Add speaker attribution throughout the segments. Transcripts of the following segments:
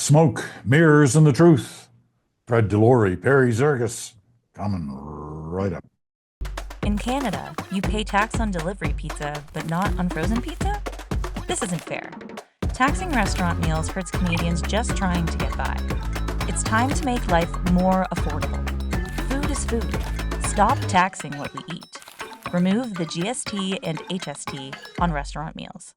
Speaker 1: Smoke, mirrors, and the truth. Fred DeLorey, Perry Tsergas, coming right up.
Speaker 2: In Canada, you pay tax on delivery pizza, but not on frozen pizza? This isn't fair. Taxing restaurant meals hurts Canadians just trying to get by. It's time to make life more affordable. Food is food. Stop taxing what we eat. Remove the GST and HST on restaurant meals.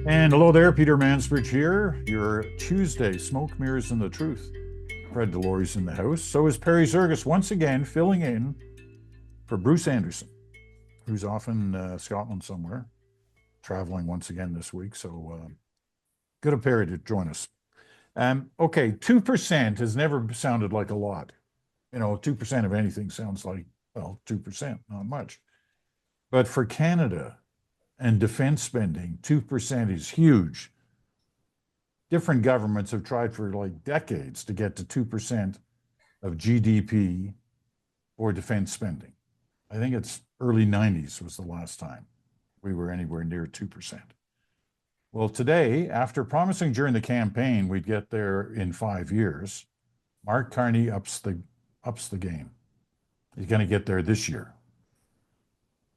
Speaker 1: And hello there, Peter Mansbridge here. Your Tuesday Smoke, Mirrors, and the Truth. Fred DeLorey's in the house. So is Perry Tsergas once again filling in for Bruce Anderson, who's off in Scotland somewhere, traveling once again this week. So good of Perry to join us. Okay, 2% has never sounded like a lot. 2% of anything sounds like, 2%, not much. But for Canada and defense spending, 2% is huge. Different governments have tried for like decades to get to 2% of GDP for defense spending. I think it's early 90s was the last time we were anywhere near 2%. Well, today, after promising during the campaign we'd get there in 5 years, Mark Carney ups the game. He's going to get there this year.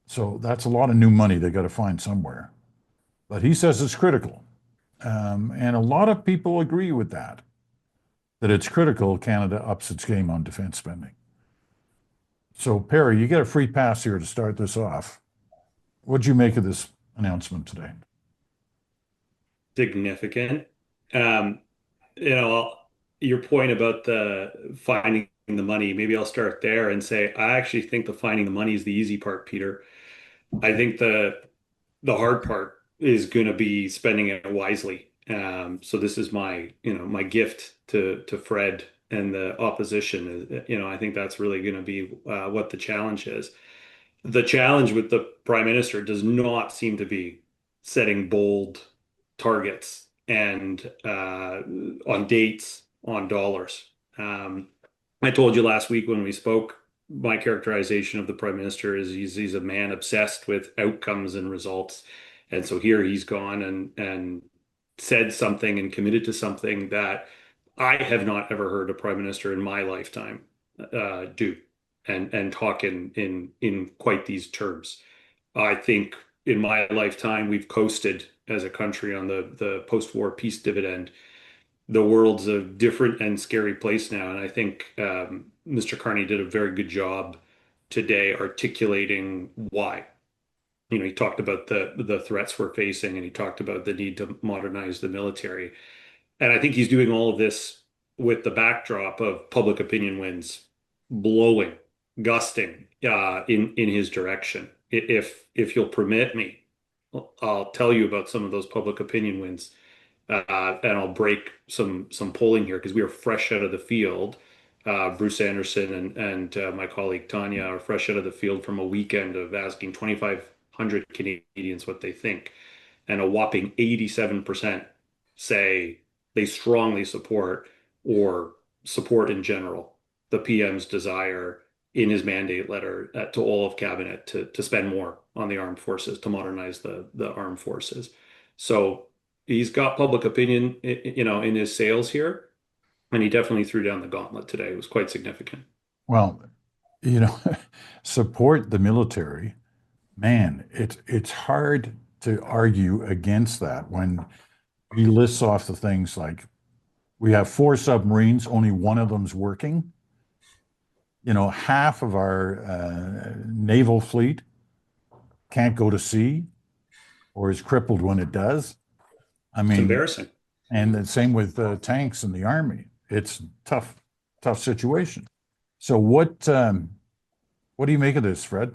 Speaker 1: So that's a lot of new money they got to find somewhere. But he says it's critical. And a lot of people agree with that it's critical Canada ups its game on defense spending. So, Perry, you get a free pass here to start this off. What'd you make of this announcement today?
Speaker 3: Significant. Your point about the finding the money, maybe I'll start there and say, I actually think the finding the money is the easy part, Peter. I think the hard part is going to be spending it wisely. So this is my my gift to Fred and the opposition. I think that's really going to be what the challenge is. The challenge with the Prime Minister does not seem to be setting bold targets and on dates, on dollars. I told you last week when we spoke, my characterization of the Prime Minister is he's a man obsessed with outcomes and results. And so here he's gone and said something and committed to something that I have not ever heard a Prime Minister in my lifetime do and talk in quite these terms. I think in my lifetime we've coasted as a country on the post-war peace dividend. The world's a different and scary place now. And I think Mr. Carney did a very good job today articulating why. He talked about the threats we're facing, and he talked about the need to modernize the military. And I think he's doing all of this with the backdrop of public opinion winds blowing, gusting in his direction. If you'll permit me, I'll tell you about some of those public opinion winds. And I'll break some polling here because we are fresh out of the field. Bruce Anderson and my colleague Tanya are fresh out of the field from a weekend of asking 2,500 Canadians what they think. And a whopping 87% say they strongly support or support in general the PM's desire in his mandate letter to all of cabinet to spend more on the armed forces, to modernize the armed forces. So he's got public opinion, in his sails here, and he definitely threw down the gauntlet today. It was quite significant.
Speaker 1: Well, support the military. Man, it's hard to argue against that when he lists off the things like we have 4 submarines, only one of them's working. Half of our naval fleet can't go to sea or is crippled when it does. I mean,
Speaker 3: it's embarrassing.
Speaker 1: And the same with tanks in the Army. It's tough situation. So what do you make of this, Fred?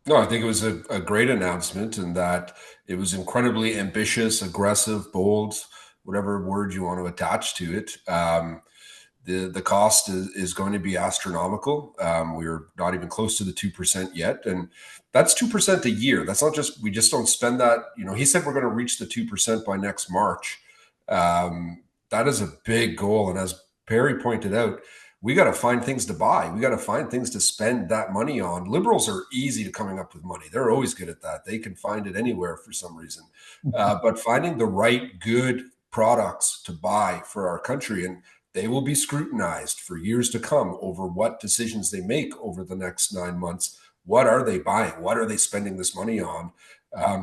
Speaker 4: No, I think it was a great announcement, and that it was incredibly ambitious, aggressive, bold, whatever word you want to attach to it. The cost is going to be astronomical. We're not even close to the 2% yet. And that's 2% a year. That's not just, we just don't spend that. He said we're going to reach the 2% by next March. That is a big goal. And as Perry pointed out, We got to find things to buy. We got to find things to spend that money on. Liberals are easy to coming up with money. They're always good at that. They can find it anywhere for some reason. But finding the right, good products to buy for our country, and they will be scrutinized for years to come over what decisions they make over the next 9 months. What are they buying? What are they spending this money on?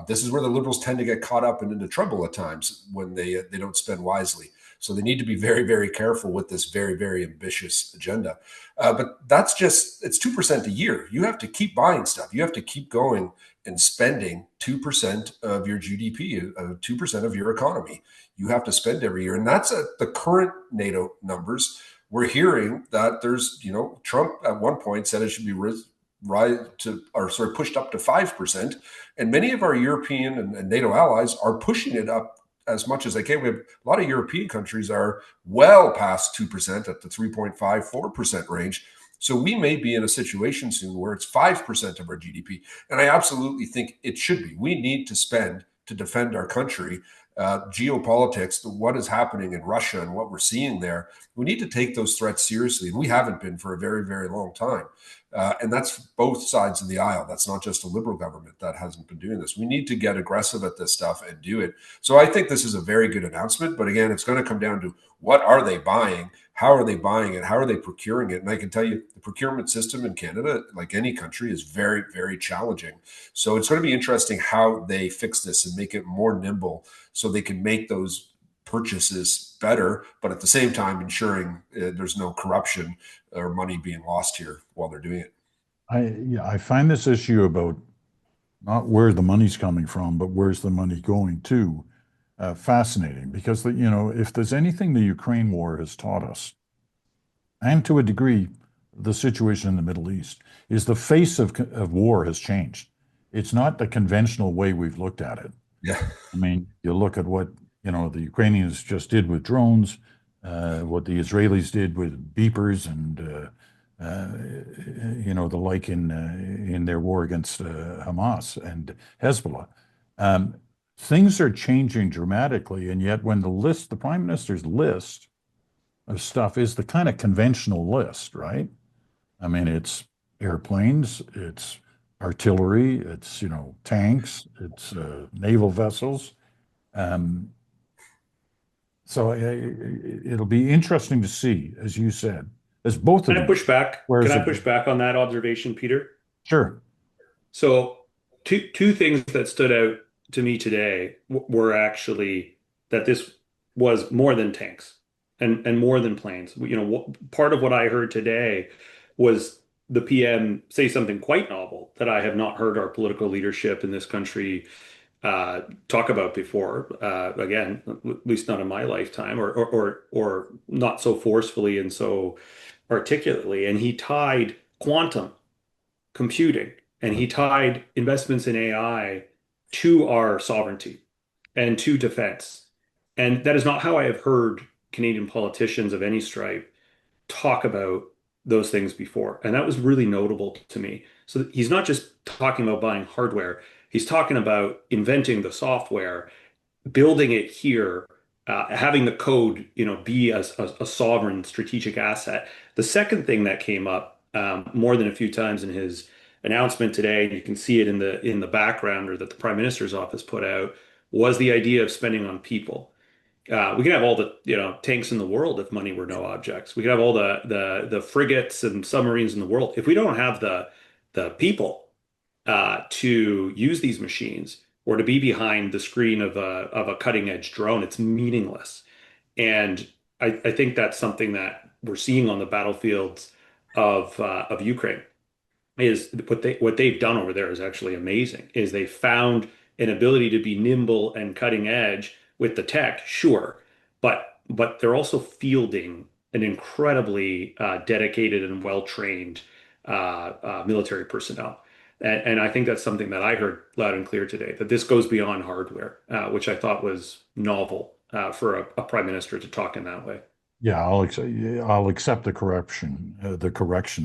Speaker 4: This is where the Liberals tend to get caught up and into trouble at times when they don't spend wisely. So they need to be very, very careful with this very, very ambitious agenda. But that's it's 2% a year. You have to keep buying stuff. You have to keep going and spending 2% of your GDP, 2% of your economy. You have to spend every year. And that's at the current NATO numbers. We're hearing that there's, Trump at one point said it should be pushed up to 5%. And many of our European and NATO allies are pushing it up as much as they can. We have a lot of European countries are well past 2% at the 3.5-4% range. So we may be in a situation soon where it's 5% of our GDP. And I absolutely think it should be. We need to spend to defend our country. Geopolitics, what is happening in Russia and what we're seeing there, we need to take those threats seriously. And we haven't been for a very, very long time. And that's both sides of the aisle. That's not just a Liberal government that hasn't been doing this. We need to get aggressive at this stuff and do it. So I think this is a very good announcement. But again, it's going to come down to what are they buying? How are they buying it? How are they procuring it? And I can tell you the procurement system in Canada, like any country, is very, very challenging. So it's going to be interesting how they fix this and make it more nimble so they can make those purchases better, but at the same time ensuring there's no corruption or money being lost here while they're doing it.
Speaker 1: I find this issue about not where the money's coming from, but where's the money going to, fascinating, because if there's anything the Ukraine war has taught us, and to a degree the situation in the Middle East, is the face of war has changed. It's not the conventional way we've looked at it.
Speaker 4: Yeah,
Speaker 1: I mean, you look at what the Ukrainians just did with drones, what the Israelis did with beepers, and the like in their war against Hamas and Hezbollah. Things are changing dramatically, and yet when the Prime Minister's list of stuff is the kind of conventional list, right? I mean, it's airplanes, it's artillery, it's tanks, it's naval vessels. So it'll be interesting to see, as you said, as both of them.
Speaker 3: Can I push back? Can I push back on that observation, Peter?
Speaker 1: Sure.
Speaker 3: So two things that stood out to me today were actually that this was more than tanks and more than planes. Part of what I heard today was the PM say something quite novel that I have not heard our political leadership in this country talk about before. Again, at least not in my lifetime, or not so forcefully and so articulately. And he tied quantum computing and he tied investments in AI to our sovereignty and to defense. And that is not how I have heard Canadian politicians of any stripe talk about those things before. And that was really notable to me. So he's not just talking about buying hardware. He's talking about inventing the software, building it here, having the code, be a sovereign strategic asset. The second thing that came up more than a few times in his announcement today, and you can see it in the background, or that the Prime Minister's office put out, was the idea of spending on people. We can have all the tanks in the world if money were no objects. We could have all the frigates and submarines in the world. If we don't have the people to use these machines or to be behind the screen of a cutting edge drone, it's meaningless. And I think that's something that we're seeing on the battlefields of Ukraine. Is what they've done over there is actually amazing. Is they found an ability to be nimble and cutting edge with the tech, sure, but they're also fielding an incredibly dedicated and well-trained military personnel. And I think that's something that I heard loud and clear today, that this goes beyond hardware, which I thought was novel for a prime minister to talk in that way.
Speaker 1: Yeah, I'll accept the correction.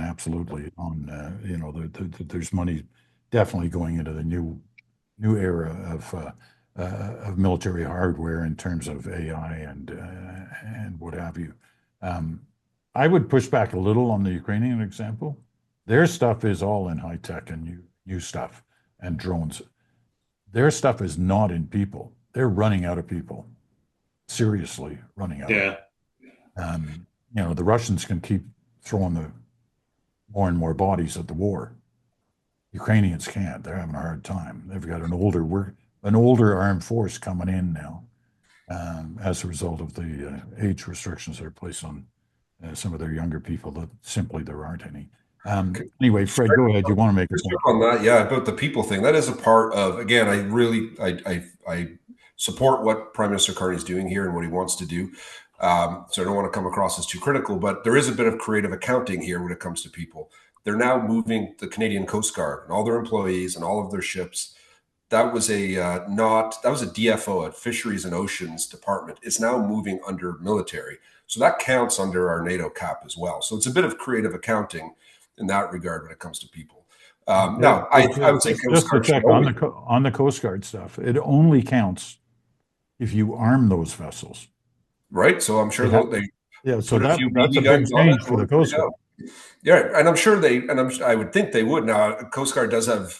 Speaker 1: Absolutely. On there's money definitely going into the new era of military hardware in terms of AI and what have you. I would push back a little on the Ukrainian example. Their stuff is all in high tech and new stuff and drones. Their stuff is not in people. They're running out of people. Seriously running out.
Speaker 3: Yeah.
Speaker 1: The Russians can keep throwing the more and more bodies at the war. Ukrainians can't. They're having a hard time. They've got an older armed force coming in now, as a result of the age restrictions that are placed on some of their younger people. That simply there aren't any. Anyway, Fred, go ahead. You want to make a point
Speaker 4: on that? Yeah, about the people thing. That is a part of. Again, I support what Prime Minister Carney is doing here and what he wants to do. So I don't want to come across as too critical, but there is a bit of creative accounting here when it comes to people. They're now moving the Canadian Coast Guard and all their employees and all of their ships. That was a DFO, a Fisheries and Oceans Department. It's now moving under military. So that counts under our NATO cap as well. So it's a bit of creative accounting in that regard when it comes to people. Now, I would say
Speaker 1: just to check on the Coast Guard stuff, it only counts if you arm those vessels.
Speaker 4: Right. So I'm sure
Speaker 1: so that's a big change for the Coast Guard.
Speaker 4: Yeah, and I'm sure I would think they would. Now, Coast Guard does have,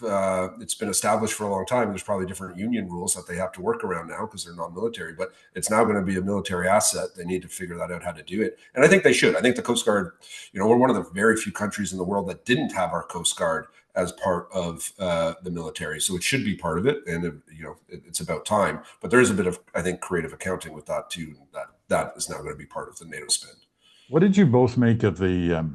Speaker 4: it's been established for a long time. There's probably different union rules that they have to work around now because they're non-military, but it's now going to be a military asset. They need to figure that out, how to do it. And I think they should. I think the Coast Guard, we're one of the very few countries in the world that didn't have our Coast Guard as part of the military. So it should be part of it. And, it's about time. But there is a bit of, I think, creative accounting with that too. That is now going to be part of the NATO spend.
Speaker 1: What did you both make of the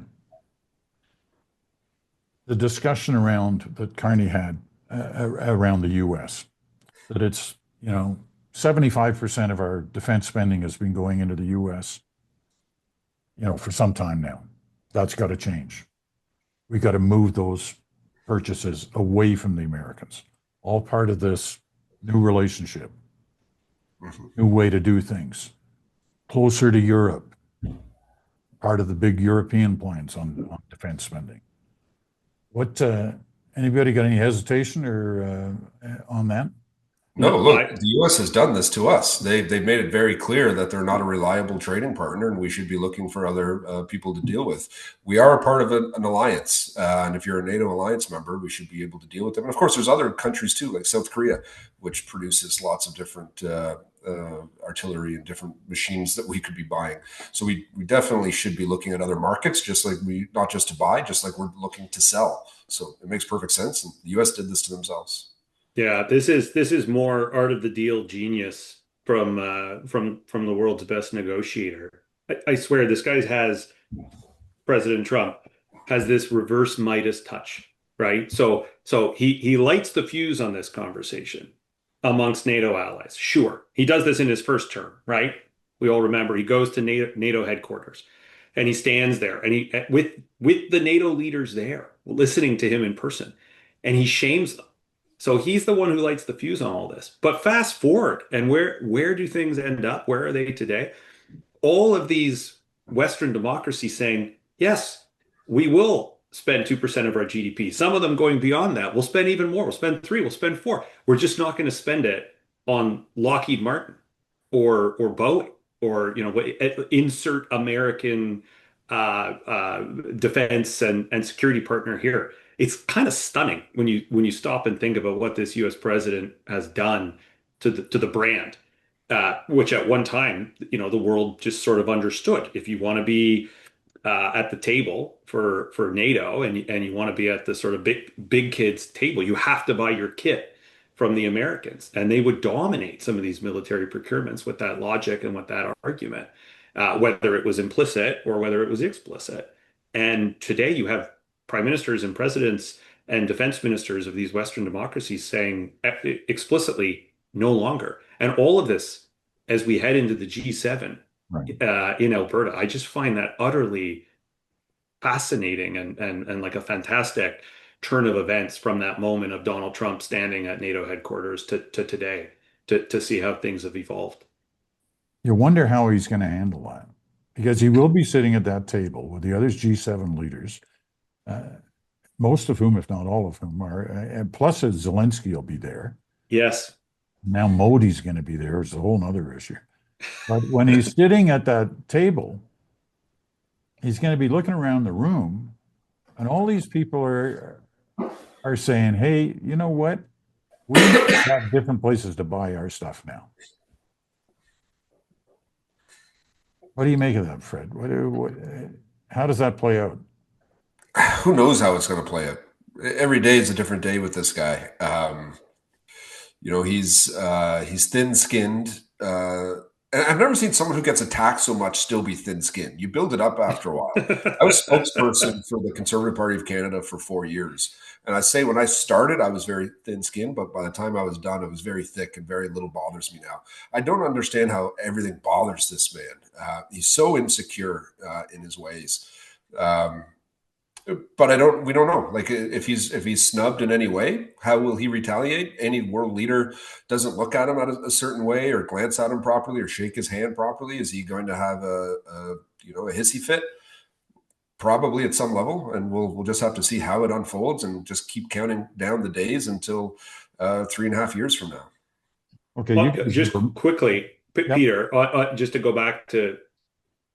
Speaker 1: discussion that Carney had around the U.S., that it's, 75% of our defense spending has been going into the U.S., for some time now. That's got to change. We got to move those purchases away from the Americans. All part of this new relationship, new way to do things, closer to Europe, part of the big European plans on defense spending. What, anybody got any hesitation or on that?
Speaker 4: No, look, the U.S. has done this to us. They've made it very clear that they're not a reliable trading partner, and we should be looking for other people to deal with. We are a part of an alliance, and if you're a NATO alliance member, we should be able to deal with them. And of course, there's other countries too, like South Korea, which produces lots of different artillery and different machines that we could be buying. So we definitely should be looking at other markets, just like not just to buy, just like we're looking to sell. So it makes perfect sense. And the U.S. did this to themselves.
Speaker 3: Yeah, this is more art of the deal genius from the world's best negotiator. I swear this guy President Trump has this reverse Midas touch, right? So he lights the fuse on this conversation amongst NATO allies. Sure, he does this in his first term, right? We all remember he goes to NATO headquarters and he stands there and he with the NATO leaders there, listening to him in person, and he shames them. So he's the one who lights the fuse on all this. But fast forward, and where do things end up? Where are they today? All of these Western democracies saying, yes, we will spend 2% of our GDP. Some of them going beyond that. We'll spend even more. We'll spend 3%. We'll spend 4%. We're just not going to spend it on Lockheed Martin or Boeing or insert American defense and security partner here. It's kind of stunning when you stop and think about what this U.S. president has done to the brand, which at one time, the world just sort of understood. If you want to be at the table for NATO and you want to be at the sort of big kids table, you have to buy your kit from the Americans, and they would dominate some of these military procurements with that logic and with that argument, whether it was implicit or whether it was explicit. And today you have prime ministers and presidents and defense ministers of these Western democracies saying explicitly no longer. And all of this as we head into the G7 in Alberta. I just find that utterly fascinating and like a fantastic turn of events from that moment of Donald Trump standing at NATO headquarters to today to see how things have evolved.
Speaker 1: You wonder how he's going to handle that, because he will be sitting at that table with the other G7 leaders, most of whom, if not all of whom, are, plus Zelensky will be there.
Speaker 3: Yes.
Speaker 1: Now Modi's going to be there. It's a whole other issue. But when he's sitting at that table, he's going to be looking around the room, and all these people are saying, "Hey, you know what? We have different places to buy our stuff now." What do you make of that, Fred? How does that play out?
Speaker 4: Who knows how it's going to play out? Every day is a different day with this guy. He's thin-skinned. And I've never seen someone who gets attacked so much still be thin-skinned. You build it up after a while. I was spokesperson for the Conservative Party of Canada for 4 years. And I say when I started, I was very thin-skinned, but by the time I was done, it was very thick, and very little bothers me now. I don't understand how everything bothers this man. He's so insecure in his ways. But we don't know. Like, if he's snubbed in any way, how will he retaliate? Any world leader doesn't look at him a certain way, or glance at him properly, or shake his hand properly. Is he going to have a hissy fit? Probably at some level, and we'll just have to see how it unfolds, and just keep counting down the days until 3.5 years from now.
Speaker 1: Okay,
Speaker 3: well, just quickly, Peter, just to go back to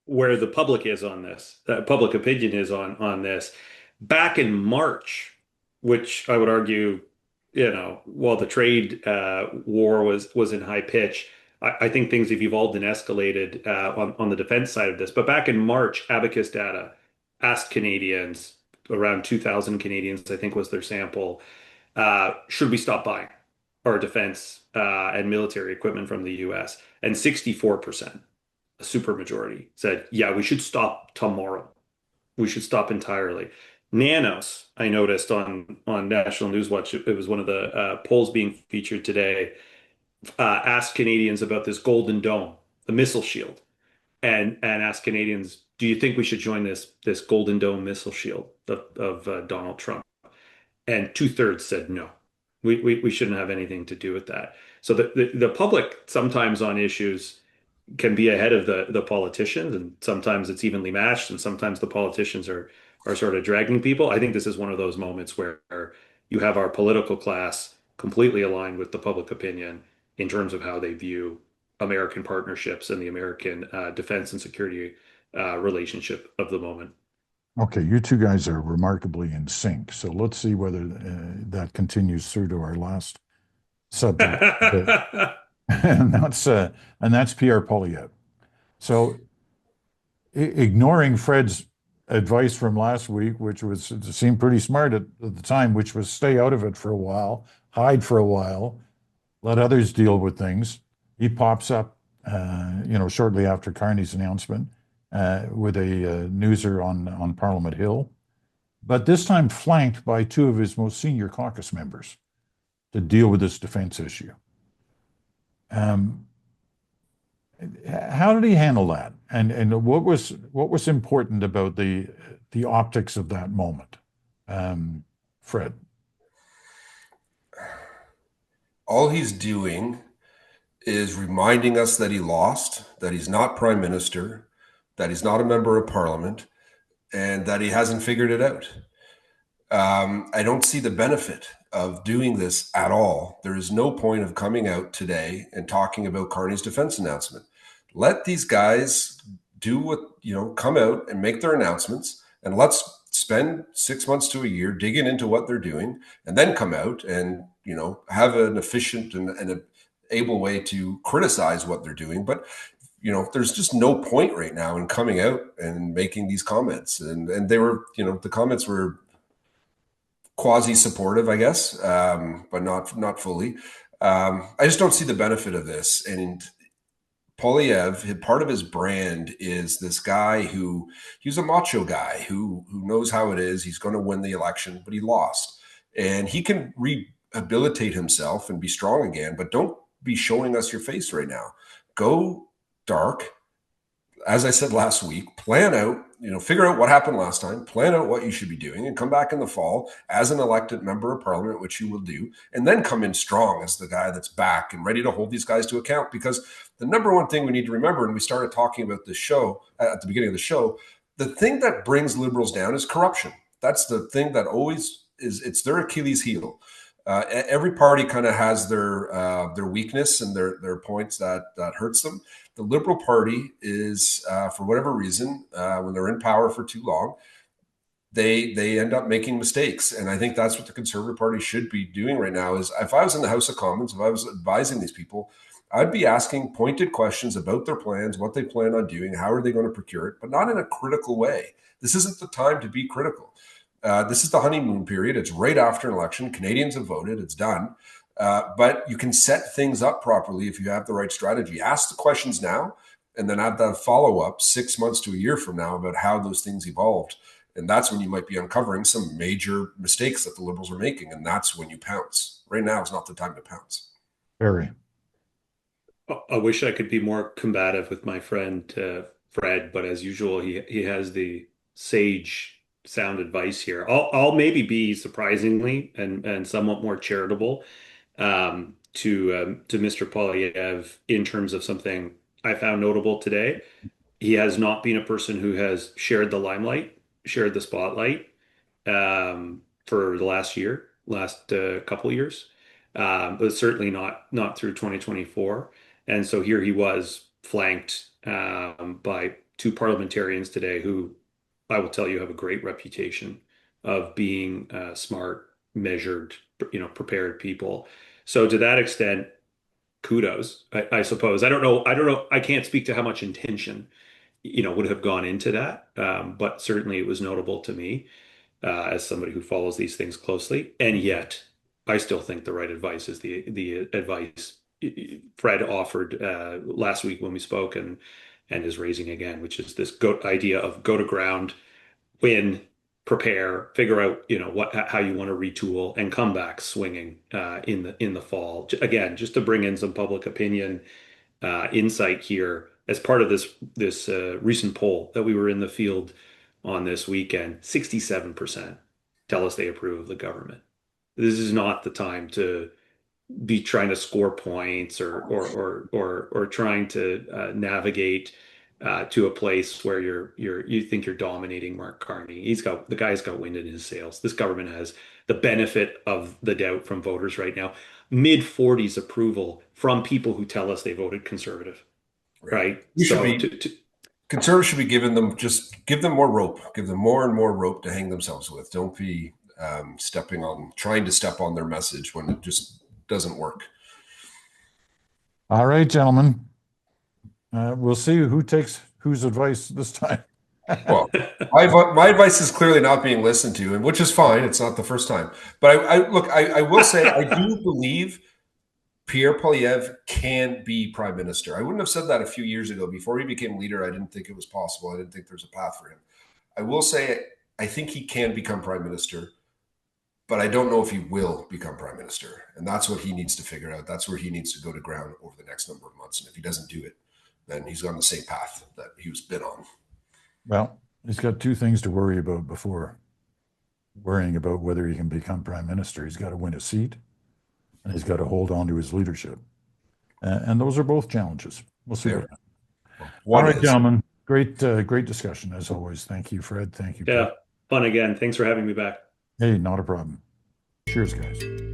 Speaker 3: where the public is on this, public opinion is on this. Back in March, which I would argue, while the trade war was in high pitch, I think things have evolved and escalated on the defense side of this. But back in March, Abacus data asked Canadians, around 2,000 Canadians, I think was their sample, should we stop buying our defense and military equipment from the US? And 64%, a supermajority, said, yeah, we should stop tomorrow. We should stop entirely. Nanos, I noticed on National Newswatch, it was one of the polls being featured today, asked Canadians about this Golden Dome, the missile shield, and asked Canadians, do you think we should join this Golden Dome missile shield of Donald Trump? And 2/3 said no. We shouldn't have anything to do with that. So the public sometimes on issues can be ahead of the politicians, and sometimes it's evenly matched, and sometimes the politicians are sort of dragging people. I think this is one of those moments where you have our political class completely aligned with the public opinion in terms of how they view American partnerships and the American defense and security relationship of the moment.
Speaker 1: Okay, you two guys are remarkably in sync. So let's see whether that continues through to our last subject. and that's Pierre Poilievre. So ignoring Fred's advice from last week, which seemed pretty smart at the time, which was stay out of it for a while, hide for a while, let others deal with things. He pops up, shortly after Carney's announcement with a newser on Parliament Hill, but this time flanked by two of his most senior caucus members to deal with this defense issue. How did he handle that? And what was important about the optics of that moment? Fred.
Speaker 4: All he's doing is reminding us that he lost, that he's not prime minister, that he's not a member of parliament, and that he hasn't figured it out. I don't see the benefit of doing this at all. There is no point of coming out today and talking about Carney's defense announcement. Let these guys do what, come out and make their announcements, and let's spend 6 months to a year digging into what they're doing, and then come out and, have an efficient and an able way to criticize what they're doing. But, there's just no point right now in coming out and making these comments. And they were, the comments were quasi-supportive, I guess, but not fully. I just don't see the benefit of this. And Poilievre, part of his brand is this guy he's a macho guy who knows how it is. He's going to win the election, but he lost. And he can rehabilitate himself and be strong again, but don't be showing us your face right now. Go dark. As I said last week, plan out, figure out what happened last time, plan out what you should be doing, and come back in the fall as an elected member of parliament, which you will do, and then come in strong as the guy that's back and ready to hold these guys to account. Because the number one thing we need to remember, and we started talking about this show at the beginning of the show, the thing that brings liberals down is corruption. That's the thing that always is, it's their Achilles heel. Every party kind of has their weakness and their points that hurts them. The Liberal Party is, for whatever reason, when they're in power for too long, they end up making mistakes. And I think that's what the Conservative Party should be doing right now. Is if I was in the House of Commons, if I was advising these people, I'd be asking pointed questions about their plans, what they plan on doing, how are they going to procure it, but not in a critical way. This isn't the time to be critical. This is the honeymoon period. It's right after an election. Canadians have voted. It's done. But you can set things up properly if you have the right strategy. Ask the questions now, and then have that follow-up 6 months to a year from now about how those things evolved. And that's when you might be uncovering some major mistakes that the Liberals are making. And that's when you pounce. Right now is not the time to pounce.
Speaker 1: Barry.
Speaker 3: I wish I could be more combative with my friend Fred, but as usual, he has the sage sound advice here. I'll maybe be surprisingly and somewhat more charitable to Mr. Poilievre in terms of something I found notable today. He has not been a person who has shared the limelight, shared the spotlight for the last couple of years, but certainly not through 2024. And so here he was flanked by two parliamentarians today who I will tell you have a great reputation of being smart, measured, prepared people. So to that extent, kudos, I suppose. I don't know. I can't speak to how much intention would have gone into that. But certainly it was notable to me as somebody who follows these things closely. And yet I still think the right advice is the advice Fred offered last week when we spoke and is raising again, which is this idea of go to ground, win, prepare, figure out, how you want to retool and come back swinging in the fall. Again, just to bring in some public opinion insight here. As part of this recent poll that we were in the field on this weekend, 67% tell us they approve of the government. This is not the time to be trying to score points or trying to navigate to a place where you think you're dominating Mark Carney. The guy's got wind in his sails. This government has the benefit of the doubt from voters right now. Mid-40s approval from people who tell us they voted Conservative. Right.
Speaker 4: Conservatives should be giving them give them more rope, give them more and more rope to hang themselves with. Don't be trying to step on their message when it just doesn't work.
Speaker 1: All right, gentlemen. We'll see who takes whose advice this time.
Speaker 4: Well, my advice is clearly not being listened to, and which is fine. It's not the first time. But I will say I do believe Pierre Poilievre can be prime minister. I wouldn't have said that a few years ago. Before he became leader, I didn't think it was possible. I didn't think there's a path for him. I will say I think he can become prime minister, but I don't know if he will become prime minister. And that's what he needs to figure out. That's where he needs to go to ground over the next number of months. And if he doesn't do it, then he's on the same path that he was been on.
Speaker 1: Well, he's got two things to worry about before worrying about whether he can become prime minister. He's got to win a seat, and he's got to hold on to his leadership. And those are both challenges. We'll see. All right, gentlemen. Great discussion as always. Thank you, Fred. Thank you.
Speaker 3: Yeah, fun again. Thanks for having me back.
Speaker 1: Hey, not a problem. Cheers, guys.